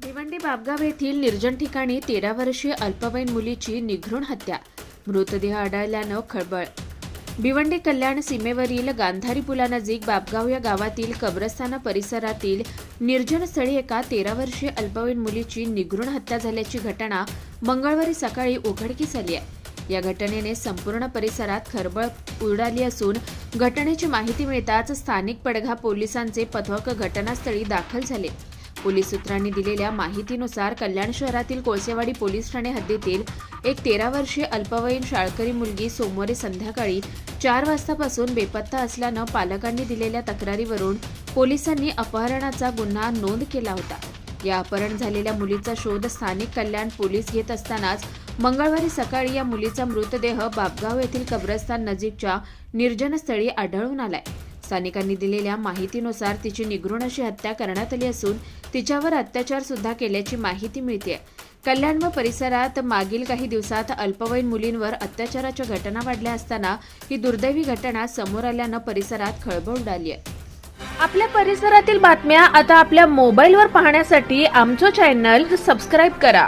भिवंडी बापगाव येथील निर्जन ठिकाणी 13 वर्षीय अल्पवयीन मुलीची निघृण हत्या. मृतदेह आढळल्यानं खळबळ. भिवंडी कल्याण सीमेवरील गांधारी पुलानजीक बापगाव या गावातील कब्रस्तान परिसरातील निर्जन स्थळी एका 13 वर्षीय अल्पवयीन मुलीची निघृण हत्या झाल्याची घटना मंगळवारी सकाळी उघडकीस आली आहे. या घटनेने संपूर्ण परिसरात खळबळ उडाली असून घटनेची माहिती मिळताच स्थानिक पडघा पोलिसांचे पथक घटनास्थळी दाखल झाले. पोलीस सूत्रांनी दिलेल्या माहितीनुसार कल्याण शहरातील कोळसेवाडी पोलीस ठाणे हद्दीतील एक 13 वर्षीय अल्पवयीन शाळकरी मुलगी सोमवारी संध्याकाळी 4 वाजतापासून बेपत्ता असल्यानं पालकांनी दिलेल्या तक्रारीवरून पोलिसांनी अपहरणाचा गुन्हा नोंद केला होता. या अपहरण झालेल्या मुलीचा शोध स्थानिक कल्याण पोलीस घेत असतानाच मंगळवारी सकाळी या मुलीचा मृतदेह बापगाव येथील कब्रस्तान नजीकच्या निर्जन स्थळी आढळून आलाय. स्थानिकांनी दिलेल्या माहितीनुसार तिची निघृण अशी हत्या करण्यात आली असून तिच्यावर अत्याचार सुद्धा केल्याची माहिती मिळते. कल्याण व परिसरात मागील काही दिवसात अल्पवयीन मुलींवर अत्याचाराच्या घटना वाढल्या असताना ही दुर्दैवी घटना समोर आल्यानं परिसरात खळबळ उडाली आहे. आपल्या परिसरातील बातम्या आता आपल्या मोबाईलवर पाहण्यासाठी आमचं चॅनल सबस्क्राईब करा.